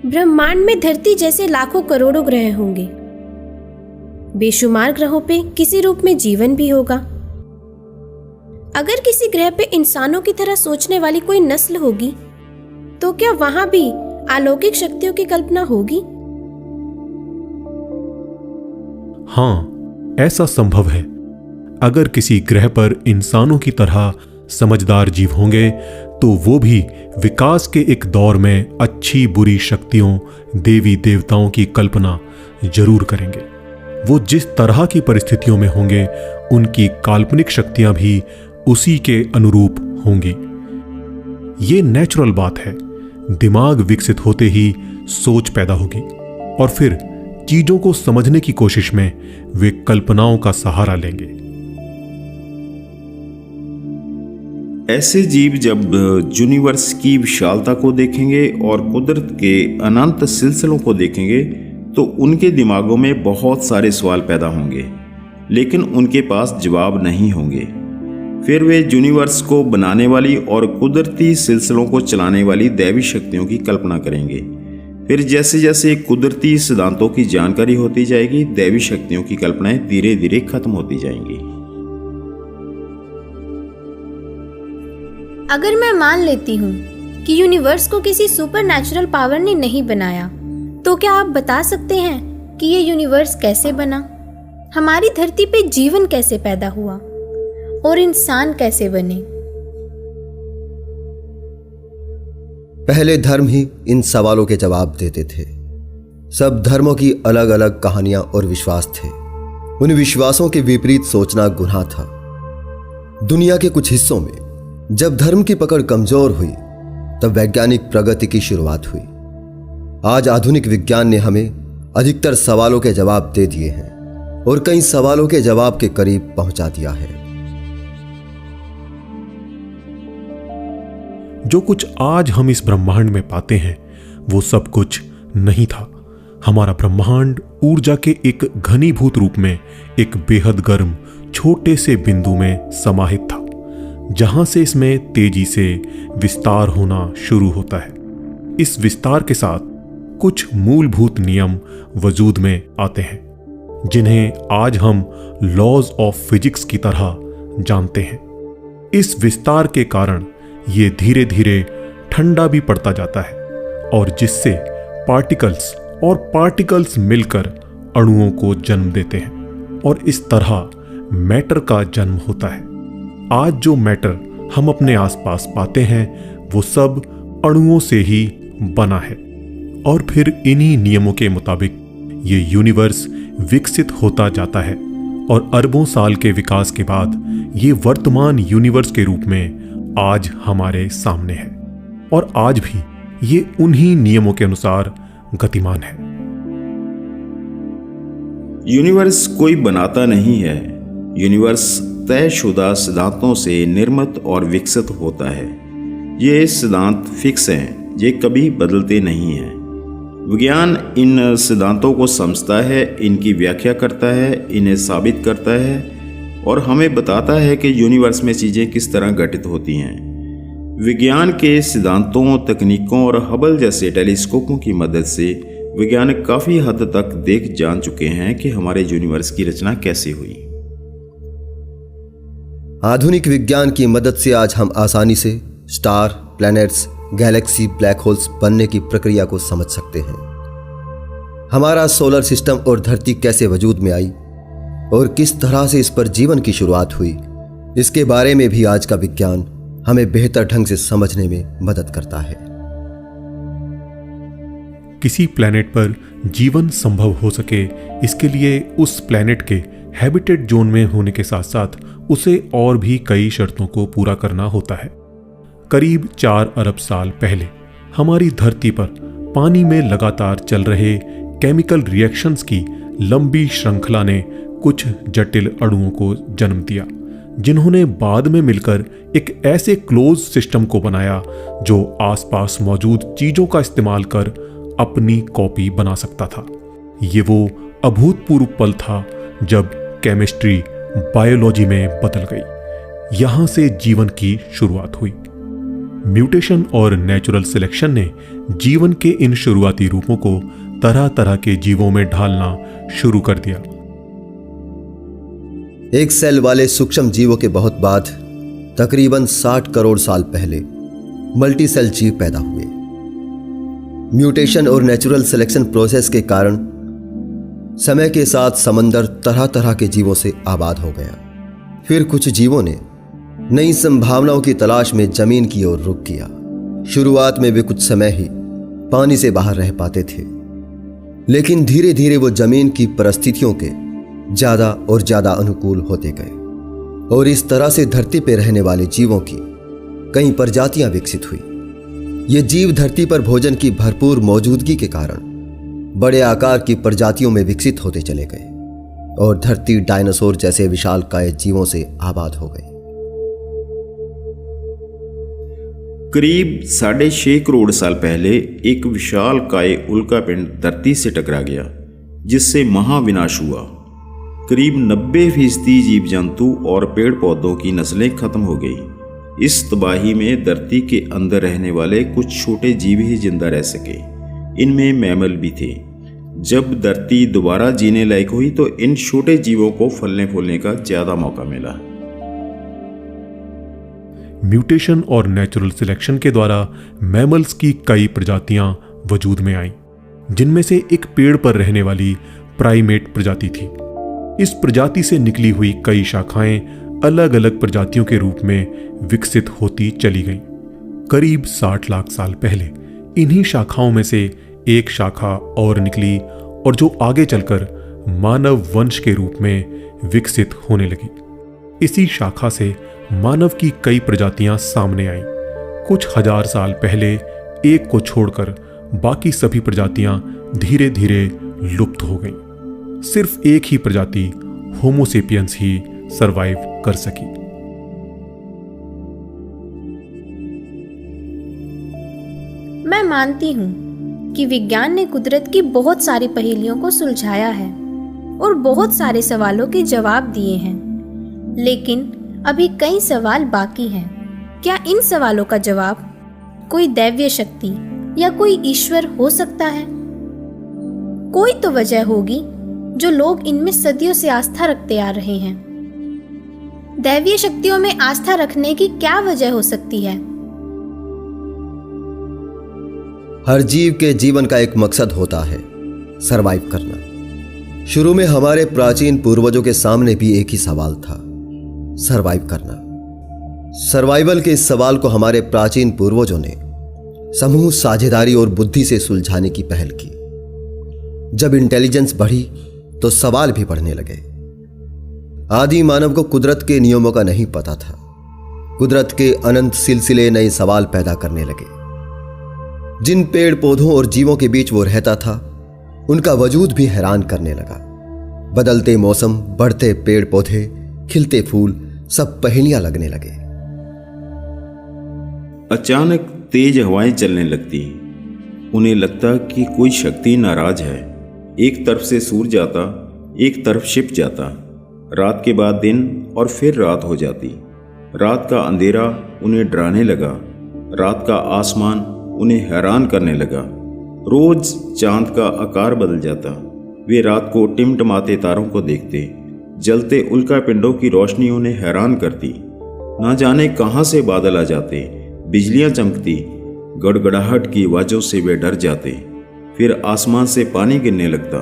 ब्रह्मांड में धरती जैसे लाखों करोड़ों ग्रह होंगे। बेशुमार ग्रहों पे किसी रूप में जीवन भी होगा। अगर किसी ग्रह पे इंसानों की तरह सोचने वाली कोई नस्ल होगी तो क्या वहां भी अलौकिक शक्तियों की कल्पना होगी? हाँ, ऐसा संभव है। अगर किसी ग्रह पर इंसानों की तरह समझदार जीव होंगे तो वो भी विकास के एक दौर में अच्छी बुरी शक्तियों, देवी देवताओं की कल्पना जरूर करेंगे। वो जिस तरह की परिस्थितियों में होंगे उनकी काल्पनिक शक्तियां भी उसी के अनुरूप होंगी। ये नेचुरल बात है। दिमाग विकसित होते ही सोच पैदा होगी और फिर चीजों को समझने की कोशिश में वे कल्पनाओं का सहारा लेंगे। ऐसे जीव जब यूनिवर्स की विशालता को देखेंगे और कुदरत के अनंत सिलसिलों को देखेंगे तो उनके दिमागों में बहुत सारे सवाल पैदा होंगे, लेकिन उनके पास जवाब नहीं होंगे। फिर वे यूनिवर्स को बनाने वाली और कुदरती सिलसिलों को चलाने वाली दैवी शक्तियों की कल्पना करेंगे। फिर जैसे जैसे कुदरती सिद्धांतों की जानकारी होती जाएगी, दैवी शक्तियों की कल्पनाएं धीरे धीरे खत्म होती जाएंगी। अगर मैं मान लेती हूँ कि यूनिवर्स को किसी सुपर नेचुरल पावर ने नहीं बनाया, तो क्या आप बता सकते हैं कि ये यूनिवर्स कैसे बना? हमारी धरती पे जीवन कैसे पैदा हुआ और इंसान कैसे बने? पहले धर्म ही इन सवालों के जवाब देते थे। सब धर्मों की अलग अलग कहानियां और विश्वास थे। उन विश्वासों के विपरीत सोचना गुनाह था। दुनिया के कुछ हिस्सों में जब धर्म की पकड़ कमजोर हुई तब वैज्ञानिक प्रगति की शुरुआत हुई। आज आधुनिक विज्ञान ने हमें अधिकतर सवालों के जवाब दे दिए हैं और कई सवालों के जवाब के करीब पहुंचा दिया है। जो कुछ आज हम इस ब्रह्मांड में पाते हैं वो सब कुछ नहीं था। हमारा ब्रह्मांड ऊर्जा के एक घनीभूत रूप में एक बेहद गर्म छोटे से बिंदु में समाहित था, जहां से इसमें तेजी से विस्तार होना शुरू होता है। इस विस्तार के साथ कुछ मूलभूत नियम वजूद में आते हैं, जिन्हें आज हम लॉज ऑफ फिजिक्स की तरह जानते हैं। इस विस्तार के कारण ये धीरे धीरे ठंडा भी पड़ता जाता है और जिससे पार्टिकल्स मिलकर अणुओं को जन्म देते हैं और इस तरह मैटर का जन्म होता है। आज जो मैटर हम अपने आसपास पाते हैं वो सब अणुओं से ही बना है और फिर इन्हीं नियमों के मुताबिक ये यूनिवर्स विकसित होता जाता है और अरबों साल के विकास के बाद ये वर्तमान यूनिवर्स के रूप में आज हमारे सामने है और आज भी ये उन्हीं नियमों के अनुसार गतिमान है। यूनिवर्स कोई बनाता नहीं है। यूनिवर्स तयशुदा सिद्धांतों से निर्मित और विकसित होता है। ये सिद्धांत फिक्स हैं, ये कभी बदलते नहीं हैं। विज्ञान इन सिद्धांतों को समझता है, इनकी व्याख्या करता है, इन्हें साबित करता है और हमें बताता है कि यूनिवर्स में चीज़ें किस तरह घटित होती हैं। विज्ञान के सिद्धांतों, तकनीकों और हबल जैसे टेलीस्कोपों की मदद से वैज्ञानिक काफ़ी हद तक देख जान चुके हैं कि हमारे यूनिवर्स की रचना कैसे हुई। आधुनिक विज्ञान की मदद से आज हम आसानी से star, planets, Galaxy, black holes बनने की प्रक्रिया को समझ सकते हैं। हमारा सोलर सिस्टम और धरती कैसे वजूद में आई और किस तरह से इस पर जीवन की शुरुआत हुई, इसके बारे में भी आज का विज्ञान हमें बेहतर ढंग से समझने में मदद करता है। किसी प्लैनेट पर जीवन संभव हो सके, इसके लिए उस प्लैनेट के हैबिटेट जोन में होने के साथ साथ उसे और भी कई शर्तों को पूरा करना होता है। करीब 4 अरब साल पहले हमारी धरती पर पानी में लगातार चल रहे केमिकल रिएक्शंस की लंबी श्रृंखला ने कुछ जटिल अणुओं को जन्म दिया, जिन्होंने बाद में मिलकर एक ऐसे क्लोज सिस्टम को बनाया जो आसपास मौजूद चीजों का इस्तेमाल कर अपनी कॉपी बना सकता था। ये वो अभूतपूर्व पल था जब केमिस्ट्री बायोलॉजी में बदल गई। यहां से जीवन की शुरुआत हुई। म्यूटेशन और नेचुरल सिलेक्शन ने जीवन के इन शुरुआती रूपों को तरह तरह के जीवों में ढालना शुरू कर दिया। एक सेल वाले सूक्ष्म जीवों के बहुत बाद तकरीबन 60 करोड़ साल पहले मल्टी सेल जीव पैदा हुए। म्यूटेशन और नेचुरल सिलेक्शन प्रोसेस के कारण समय के साथ समंदर तरह तरह के जीवों से आबाद हो गया। फिर कुछ जीवों ने नई संभावनाओं की तलाश में जमीन की ओर रुख किया। शुरुआत में वे कुछ समय ही पानी से बाहर रह पाते थे, लेकिन धीरे धीरे वो जमीन की परिस्थितियों के ज्यादा और ज्यादा अनुकूल होते गए और इस तरह से धरती पर रहने वाले जीवों की कई प्रजातियां विकसित हुई। ये जीव धरती पर भोजन की भरपूर मौजूदगी के कारण बड़े आकार की प्रजातियों में विकसित होते चले गए और धरती डायनासोर जैसे विशालकाय जीवों से आबाद हो गई। करीब 6.5 करोड़ साल पहले एक विशालकाय उल्कापिंड धरती से टकरा गया, जिससे महाविनाश हुआ। करीब 90% जीव जंतु और पेड़ पौधों की नस्लें खत्म हो गई। इस तबाही में धरती के अंदर रहने वाले कुछ छोटे जीव ही जिंदा रह सके। इनमें मैमल भी थे। जब धरती दोबारा जीने लायक हुई तो इन छोटे जीवों को फलने फूलने का ज्यादा मौका मिला। म्यूटेशन और नेचुरल सिलेक्शन के द्वारा मैमल्स की कई प्रजातियां वजूद में आईं, जिनमें से एक पेड़ पर रहने वाली प्राइमेट प्रजाति थी। इस प्रजाति से निकली हुई कई शाखाएं अलग अलग प्रजातियों के रूप में विकसित होती चली गईं। करीब 60 लाख साल पहले इन्हीं शाखाओं में से एक शाखा और निकली और जो आगे चलकर मानव वंश के रूप में विकसित होने लगी। इसी शाखा से मानव की कई प्रजातियां सामने आईं। कुछ हजार साल पहले एक को छोड़कर बाकी सभी प्रजातियां धीरे धीरे लुप्त हो गईं। सिर्फ एक ही प्रजाति होमो सेपियंस ही सरवाइव कर सकी। मैं मानती हूँ कि विज्ञान ने कुदरत की बहुत सारी पहेलियों को सुलझाया है और बहुत सारे सवालों के जवाब दिए हैं, लेकिन अभी कई सवाल बाकी हैं। क्या इन सवालों का जवाब कोई दैवीय शक्ति या कोई ईश्वर हो सकता है? कोई तो वजह होगी जो लोग इनमें सदियों से आस्था रखते आ रहे हैं। दैवीय शक्तियों में आस्था रखने की क्या वजह हो सकती है? हर जीव के जीवन का एक मकसद होता है, सरवाइव करना। शुरू में हमारे प्राचीन पूर्वजों के सामने भी एक ही सवाल था, सरवाइव करना। सर्वाइवल के इस सवाल को हमारे प्राचीन पूर्वजों ने समूह साझेदारी और बुद्धि से सुलझाने की पहल की। जब इंटेलिजेंस बढ़ी तो सवाल भी बढ़ने लगे। आदि मानव को कुदरत के नियमों का नहीं पता था। कुदरत के अनंत सिलसिले नए सवाल पैदा करने लगे। जिन पेड़ पौधों और जीवों के बीच वो रहता था, उनका वजूद भी हैरान करने लगा। बदलते मौसम, बढ़ते पेड़ पौधे, खिलते फूल, सब पहेलियां लगने लगे। अचानक तेज हवाएं चलने लगती। उन्हें लगता कि कोई शक्ति नाराज है। एक तरफ से सूरज आता, एक तरफ छिप जाता। रात के बाद दिन और फिर रात हो जाती। रात का अंधेरा उन्हें डराने लगा। रात का आसमान उन्हें हैरान करने लगा। रोज चांद का आकार बदल जाता। वे रात को टिमटिमाते तारों को देखते। जलते उल्कापिंडों की रोशनी उन्हें हैरान करती। ना जाने कहां से बादल आ जाते, बिजलियां चमकती, गड़गड़ाहट की आवाजों से वे डर जाते। फिर आसमान से पानी गिरने लगता।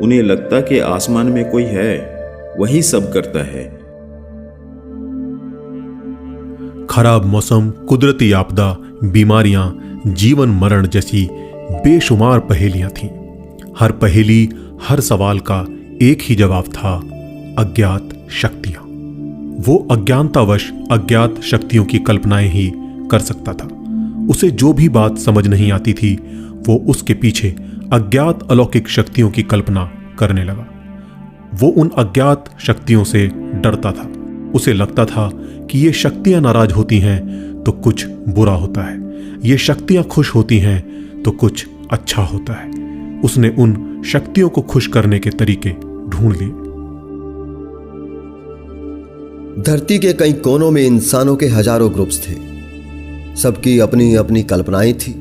उन्हें लगता कि आसमान में कोई है, वही सब करता है। खराब मौसम, कुदरती आपदा, बीमारियां, जीवन मरण जैसी बेशुमार पहेलियां थीं। हर पहेली, हर सवाल का एक ही जवाब था, अज्ञात शक्तियां। वो अज्ञानतावश अज्ञात शक्तियों की कल्पनाएं ही कर सकता था। उसे जो भी बात समझ नहीं आती थी, वो उसके पीछे अज्ञात अलौकिक शक्तियों की कल्पना करने लगा। वो उन अज्ञात शक्तियों से डरता था। उसे लगता था कि ये शक्तियां नाराज होती हैं तो कुछ बुरा होता है, ये शक्तियां खुश होती हैं तो कुछ अच्छा होता है। उसने उन शक्तियों को खुश करने के तरीके ढूंढ लिए। धरती के कई कोनों में इंसानों के हजारों ग्रुप्स थे। सबकी अपनी अपनी कल्पनाएं थी।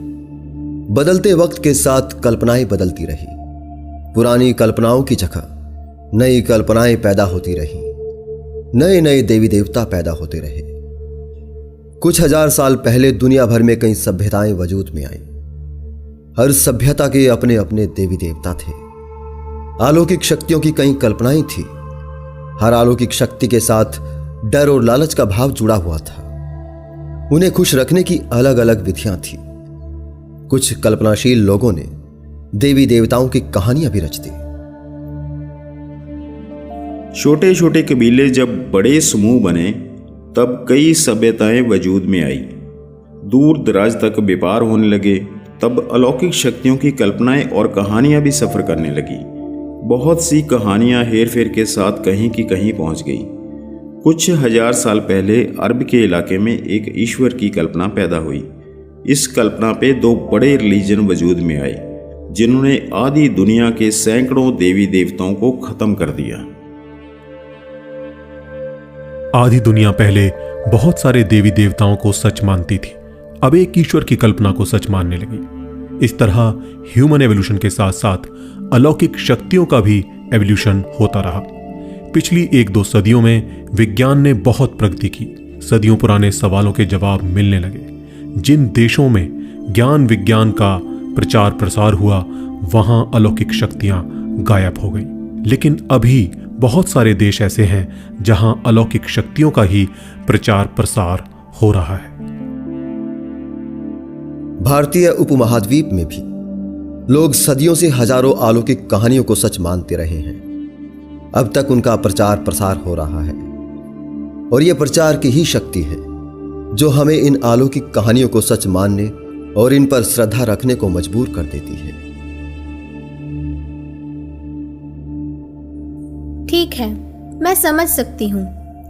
बदलते वक्त के साथ कल्पनाएं बदलती रही। पुरानी कल्पनाओं की जगह नई कल्पनाएं पैदा होती रही। नए नए देवी देवता पैदा होते रहे। कुछ हजार साल पहले दुनिया भर में कई सभ्यताएं वजूद में आईं। हर सभ्यता के अपने अपने देवी देवता थे। अलौकिक शक्तियों की कई कल्पनाएं थी। हर अलौकिक शक्ति के साथ डर और लालच का भाव जुड़ा हुआ था। उन्हें खुश रखने की अलग अलग विधियां थी। कुछ कल्पनाशील लोगों ने देवी देवताओं की कहानियां भी रच दी। छोटे छोटे कबीले जब बड़े समूह बने तब कई सभ्यताएं वजूद में आई। दूर दराज तक व्यापार होने लगे तब अलौकिक शक्तियों की कल्पनाएं और कहानियां भी सफर करने लगी। बहुत सी कहानियां हेर फेर के साथ कहीं की कहीं पहुंच गई। कुछ हजार साल पहले अरब के इलाके में एक ईश्वर की कल्पना पैदा हुई। इस कल्पना पे दो बड़े रिलीजन वजूद में आए जिन्होंने आदि दुनिया के सैकड़ों देवी देवताओं को खत्म कर दिया। आधी दुनिया पहले बहुत सारे देवी देवताओं को सच मानती थी, अब एक ईश्वर की कल्पना को सच मानने लगी। इस तरह ह्यूमन एवोल्यूशन के साथ साथ अलौकिक शक्तियों का भी एवोल्यूशन होता रहा। पिछली 1-2 सदियों में विज्ञान ने बहुत प्रगति की। सदियों पुराने सवालों के जवाब मिलने लगे। जिन देशों में ज्ञान विज्ञान का प्रचार प्रसार हुआ वहां अलौकिक शक्तियां गायब हो गई। लेकिन अभी बहुत सारे देश ऐसे हैं जहां अलौकिक शक्तियों का ही प्रचार प्रसार हो रहा है। भारतीय उपमहाद्वीप में भी लोग सदियों से हजारों अलौकिक कहानियों को सच मानते रहे हैं। अब तक उनका प्रचार प्रसार हो रहा है और यह प्रचार की ही शक्ति है जो हमें इन अलौकिक कहानियों को सच मानने और इन पर श्रद्धा रखने को मजबूर कर देती है। ठीक है, मैं समझ सकती हूँ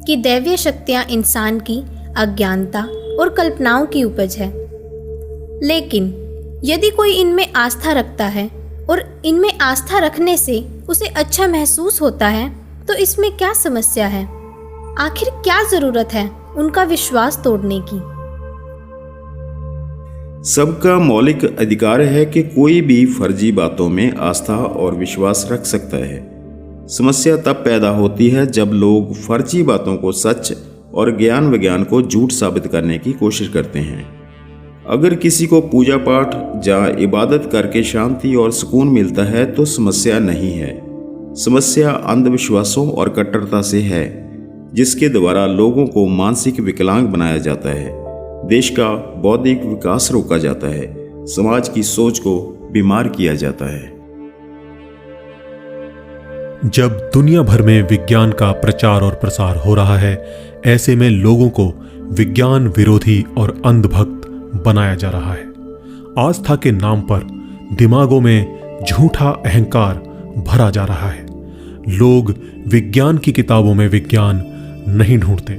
कि दैवीय शक्तियाँ इंसान की अज्ञानता और कल्पनाओं की उपज है। लेकिन यदि कोई इनमें आस्था रखता है और इनमें आस्था रखने से उसे अच्छा महसूस होता है तो इसमें क्या समस्या है? आखिर क्या जरूरत है उनका विश्वास तोड़ने की? सबका मौलिक अधिकार है कि कोई भी फर्जी बातों में आस्था और विश्वास रख सकता है। समस्या तब पैदा होती है जब लोग फर्जी बातों को सच और ज्ञान विज्ञान को झूठ साबित करने की कोशिश करते हैं। अगर किसी को पूजा पाठ या इबादत करके शांति और सुकून मिलता है तो समस्या नहीं है। समस्या अंधविश्वासों और कट्टरता से है जिसके द्वारा लोगों को मानसिक विकलांग बनाया जाता है, देश का बौद्धिक विकास रोका जाता है, समाज की सोच को बीमार किया जाता है। जब दुनिया भर में विज्ञान का प्रचार और प्रसार हो रहा है, ऐसे में लोगों को विज्ञान विरोधी और अंधभक्त बनाया जा रहा है। आस्था के नाम पर दिमागों में झूठा अहंकार भरा जा रहा है। लोग विज्ञान की किताबों में विज्ञान नहीं ढूंढते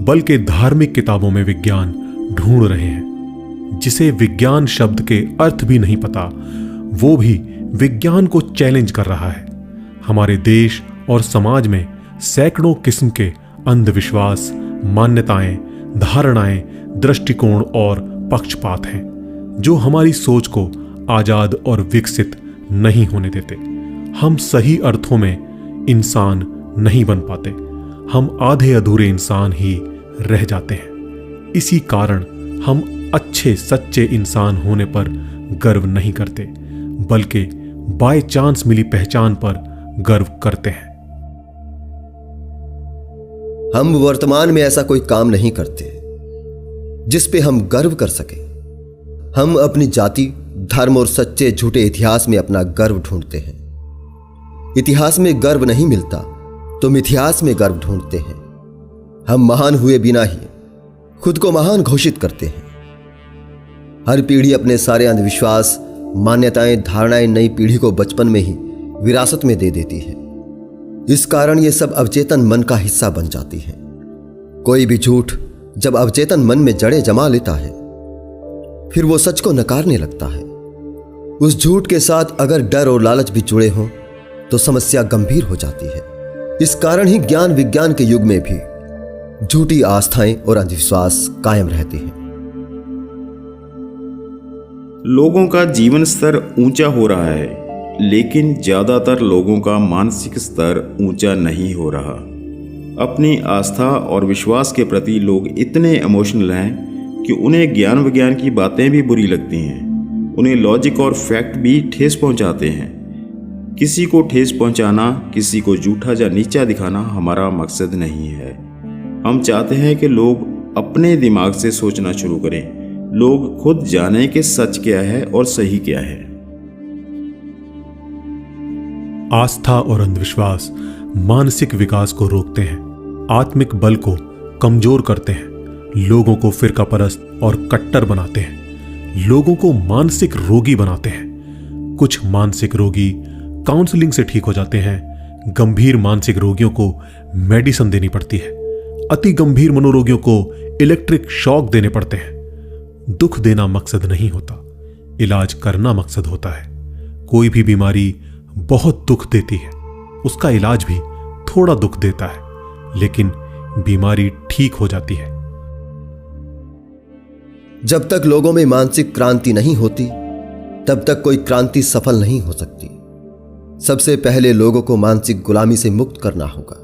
बल्कि धार्मिक किताबों में विज्ञान ढूंढ रहे हैं। जिसे विज्ञान शब्द के अर्थ भी नहीं पता वो भी विज्ञान को चैलेंज कर रहा है। हमारे देश और समाज में सैकड़ों किस्म के अंधविश्वास, मान्यताएं, धारणाएं, दृष्टिकोण और पक्षपात हैं जो हमारी सोच को आजाद और विकसित नहीं होने देते। हम सही अर्थों में इंसान नहीं बन पाते, हम आधे अधूरे इंसान ही रह जाते हैं। इसी कारण हम अच्छे सच्चे इंसान होने पर गर्व नहीं करते बल्कि बाय चांस मिली पहचान पर गर्व करते हैं। हम वर्तमान में ऐसा कोई काम नहीं करते जिस पे हम गर्व कर सके। हम अपनी जाति, धर्म और सच्चे झूठे इतिहास में अपना गर्व ढूंढते हैं। इतिहास में गर्व नहीं मिलता तो मिथ्यास में गर्व ढूंढते हैं। हम महान हुए बिना ही खुद को महान घोषित करते हैं। हर पीढ़ी अपने सारे अंधविश्वास, मान्यताएं, धारणाएं नई पीढ़ी को बचपन में ही विरासत में दे देती है। इस कारण ये सब अवचेतन मन का हिस्सा बन जाती है। कोई भी झूठ जब अवचेतन मन में जड़ें जमा लेता है फिर वो सच को नकारने लगता है। उस झूठ के साथ अगर डर और लालच भी जुड़े हों तो समस्या गंभीर हो जाती है। इस कारण ही ज्ञान विज्ञान के युग में भी झूठी आस्थाएं और अंधविश्वास कायम रहते हैं। लोगों का जीवन स्तर ऊंचा हो रहा है, लेकिन ज़्यादातर लोगों का मानसिक स्तर ऊंचा नहीं हो रहा। अपनी आस्था और विश्वास के प्रति लोग इतने इमोशनल हैं कि उन्हें ज्ञान विज्ञान की बातें भी बुरी लगती हैं। उन्हें लॉजिक और फैक्ट भी ठेस पहुंचाते हैं। किसी को ठेस पहुंचाना, किसी को झूठा या नीचा दिखाना हमारा मकसद नहीं है। हम चाहते हैं कि लोग अपने दिमाग से सोचना शुरू करें। लोग खुद जानें कि सच क्या है और सही क्या है। आस्था और अंधविश्वास मानसिक विकास को रोकते हैं, आत्मिक बल को कमजोर करते हैं, लोगों को फिरकापरस्त और कट्टर बनाते हैं, लोगों को मानसिक रोगी बनाते हैं। कुछ मानसिक रोगी काउंसलिंग से ठीक हो जाते हैं, गंभीर मानसिक रोगियों को मेडिसिन देनी पड़ती है, अति गंभीर मनोरोगियों को इलेक्ट्रिक शॉक देने पड़ते हैं। दुख देना मकसद नहीं होता, इलाज करना मकसद होता है। कोई भी बीमारी बहुत दुख देती है, उसका इलाज भी थोड़ा दुख देता है, लेकिन बीमारी ठीक हो जाती है। जब तक लोगों में मानसिक क्रांति नहीं होती, तब तक कोई क्रांति सफल नहीं हो सकती। सबसे पहले लोगों को मानसिक गुलामी से मुक्त करना होगा,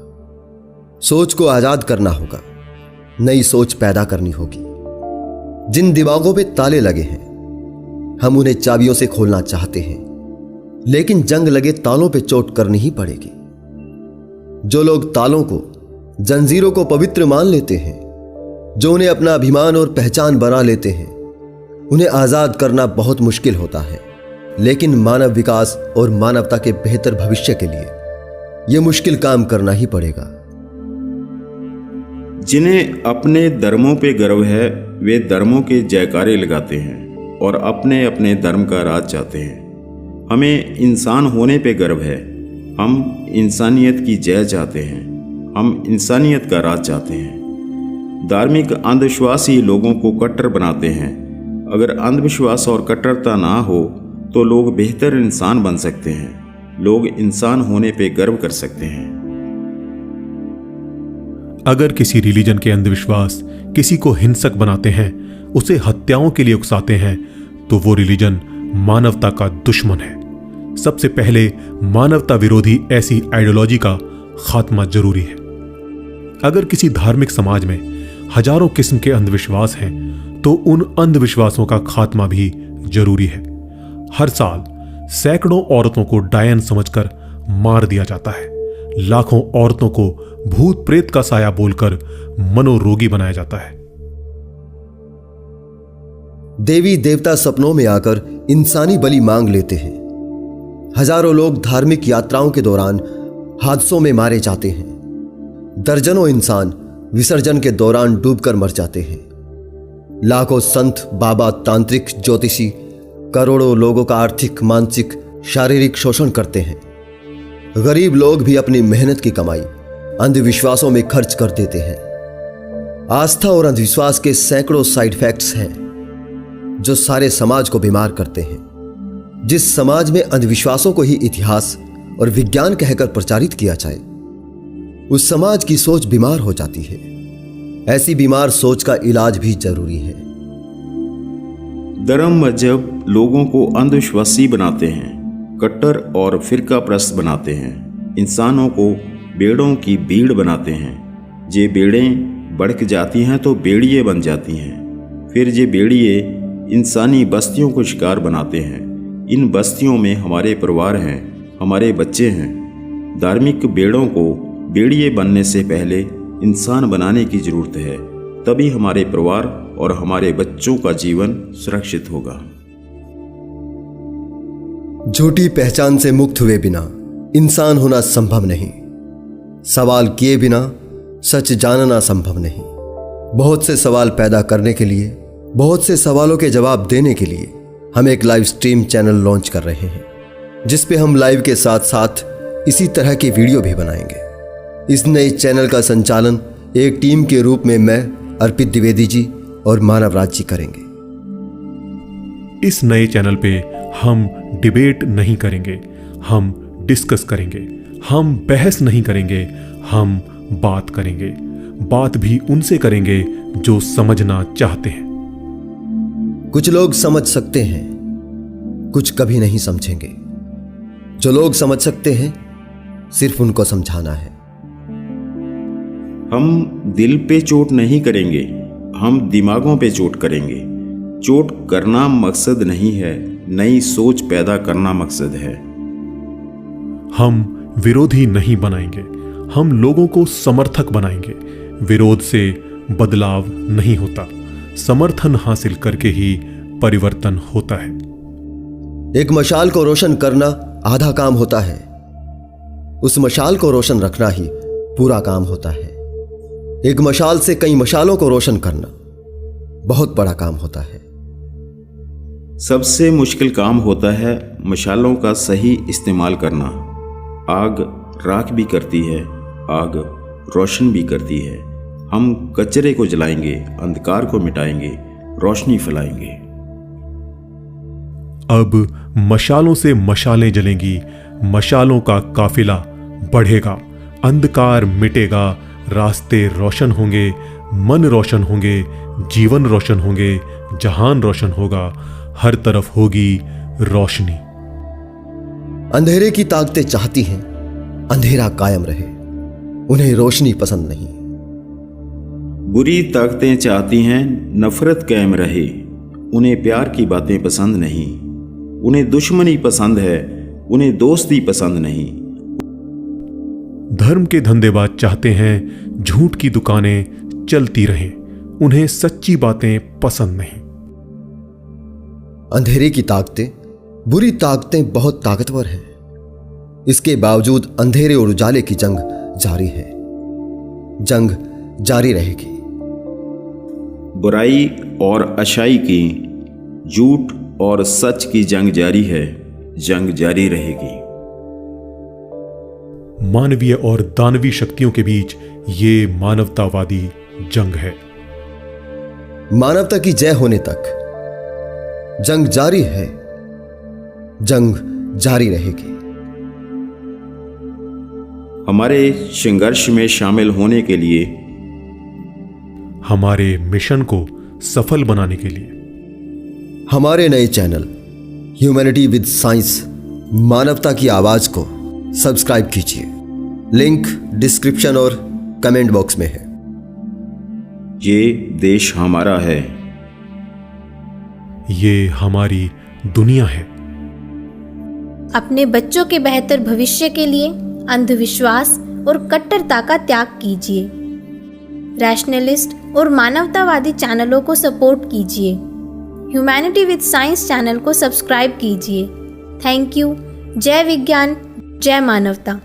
सोच को आजाद करना होगा, नई सोच पैदा करनी होगी। जिन दिमागों पे ताले लगे हैं, हम उन्हें चाबियों से खोलना चाहते हैं, लेकिन जंग लगे तालों पे चोट करनी ही पड़ेगी। जो लोग तालों को, जंजीरों को पवित्र मान लेते हैं, जो उन्हें अपना अभिमान और पहचान बना लेते हैं, उन्हें आजाद करना बहुत मुश्किल होता है। लेकिन मानव विकास और मानवता के बेहतर भविष्य के लिए यह मुश्किल काम करना ही पड़ेगा। जिन्हें अपने धर्मों पे गर्व है, वे धर्मों के जयकारे लगाते हैं और अपने अपने धर्म का राज चाहते हैं। हमें इंसान होने पे गर्व है। हम इंसानियत की जय चाहते हैं। हम इंसानियत का राज चाहते हैं। धार्मिक अंधविश्वास ही लोगों को कट्टर बनाते हैं। अगर अंधविश्वास और कट्टरता ना हो तो लोग बेहतर इंसान बन सकते हैं। लोग इंसान होने पे गर्व कर सकते हैं। अगर किसी रिलीजन के अंधविश्वास किसी को हिंसक बनाते हैं, उसे हत्याओं के लिए उकसाते हैं, तो वो रिलीजन मानवता का दुश्मन है। सबसे पहले मानवता विरोधी ऐसी आइडियोलॉजी का खात्मा जरूरी है। अगर किसी धार्मिक समाज में हजारों किस्म के अंधविश्वास हैं, तो उन अंधविश्वासों का खात्मा भी जरूरी है। हर साल सैकड़ों औरतों को डायन समझकर मार दिया जाता है। लाखों औरतों को भूत प्रेत का साया बोलकर मनोरोगी बनाया जाता है। देवी देवता सपनों में आकर इंसानी बलि मांग लेते हैं। हजारों लोग धार्मिक यात्राओं के दौरान हादसों में मारे जाते हैं। दर्जनों इंसान विसर्जन के दौरान डूबकर मर जाते हैं। लाखों संत, बाबा, तांत्रिक, ज्योतिषी करोड़ों लोगों का आर्थिक, मानसिक, शारीरिक शोषण करते हैं। गरीब लोग भी अपनी मेहनत की कमाई अंधविश्वासों में खर्च कर देते हैं। आस्था और अंधविश्वास के सैकड़ों साइड इफेक्ट्स हैं जो सारे समाज को बीमार करते हैं। जिस समाज में अंधविश्वासों को ही इतिहास और विज्ञान कहकर प्रचारित किया जाए, उस समाज की सोच बीमार हो जाती है। ऐसी बीमार सोच का इलाज भी जरूरी है। धर्म मजहब लोगों को अंधविश्वासी बनाते हैं, कट्टर और फिरकापरस्त बनाते हैं, इंसानों को बेड़ों की भीड़ बनाते हैं। ये बेड़ें बढ़ जाती हैं तो बेड़िए बन जाती हैं। फिर ये बेड़िए इंसानी बस्तियों को शिकार बनाते हैं। इन बस्तियों में हमारे परिवार हैं, हमारे बच्चे हैं। धार्मिक बेड़ों को बेड़िए बनने से पहले इंसान बनाने की जरूरत है, तभी हमारे परिवार और हमारे बच्चों का जीवन सुरक्षित होगा। झूठी पहचान से मुक्त हुए बिना इंसान होना संभव नहीं। सवाल किए बिना सच जानना संभव नहीं। बहुत से सवाल पैदा करने के लिए, बहुत से सवालों के जवाब देने के लिए हम एक लाइव स्ट्रीम चैनल लॉन्च कर रहे हैं, जिस पे हम लाइव के साथ साथ इसी तरह के वीडियो भी बनाएंगे। इस नए चैनल का संचालन एक टीम के रूप में मैं, अर्पित द्विवेदी जी और मानव राज जी करेंगे। इस नए चैनल पे हम डिबेट नहीं करेंगे, हम डिस्कस करेंगे। हम बहस नहीं करेंगे, हम बात करेंगे। बात भी उनसे करेंगे जो समझना चाहते हैं। कुछ लोग समझ सकते हैं, कुछ कभी नहीं समझेंगे। जो लोग समझ सकते हैं सिर्फ उनको समझाना है। हम दिल पे चोट नहीं करेंगे, हम दिमागों पे चोट करेंगे। चोट करना मकसद नहीं है, नई सोच पैदा करना मकसद है। हम विरोधी नहीं बनाएंगे, हम लोगों को समर्थक बनाएंगे। विरोध से बदलाव नहीं होता, समर्थन हासिल करके ही परिवर्तन होता है। एक मशाल को रोशन करना आधा काम होता है, उस मशाल को रोशन रखना ही पूरा काम होता है। एक मशाल से कई मशालों को रोशन करना बहुत बड़ा काम होता है। सबसे मुश्किल काम होता है मशालों का सही इस्तेमाल करना। आग राख भी करती है, आग रोशन भी करती है। हम कचरे को जलाएंगे, अंधकार को मिटाएंगे, रोशनी फैलाएंगे। अब मशालों से मशालें जलेंगी, मशालों का काफिला बढ़ेगा, अंधकार मिटेगा, रास्ते रोशन होंगे, मन रोशन होंगे, जीवन रोशन होंगे, जहान रोशन होगा, हर तरफ होगी रोशनी। अंधेरे की ताकतें चाहती हैं अंधेरा कायम रहे, उन्हें रोशनी पसंद नहीं। बुरी ताकतें चाहती हैं नफरत कायम रहे, उन्हें प्यार की बातें पसंद नहीं। उन्हें दुश्मनी पसंद है, उन्हें दोस्ती पसंद नहीं। धर्म के धंधेबाज चाहते हैं झूठ की दुकानें चलती रहें, उन्हें सच्ची बातें पसंद नहीं। अंधेरे की ताकतें, बुरी ताकतें बहुत ताकतवर हैं, इसके बावजूद अंधेरे और उजाले की जंग जारी है, जंग जारी रहेगी। बुराई और अच्छाई की, झूठ और सच की जंग जारी है, जंग जारी रहेगी। मानवीय और दानवी शक्तियों के बीच ये मानवतावादी जंग है। मानवता की जय होने तक जंग जारी है, जंग जारी रहेगी। हमारे संघर्ष में शामिल होने के लिए, हमारे मिशन को सफल बनाने के लिए हमारे नए चैनल ह्यूमैनिटी विद साइंस मानवता की आवाज को सब्सक्राइब कीजिए। लिंक डिस्क्रिप्शन और कमेंट बॉक्स में है। ये देश हमारा है, ये हमारी दुनिया है। अपने बच्चों के बेहतर भविष्य के लिए अंधविश्वास और कट्टरता का त्याग कीजिए। रैशनलिस्ट और मानवतावादी चैनलों को सपोर्ट कीजिए। ह्यूमैनिटी विद साइंस चैनल को सब्सक्राइब कीजिए। Thank you. जय विज्ञान, जय मानवता।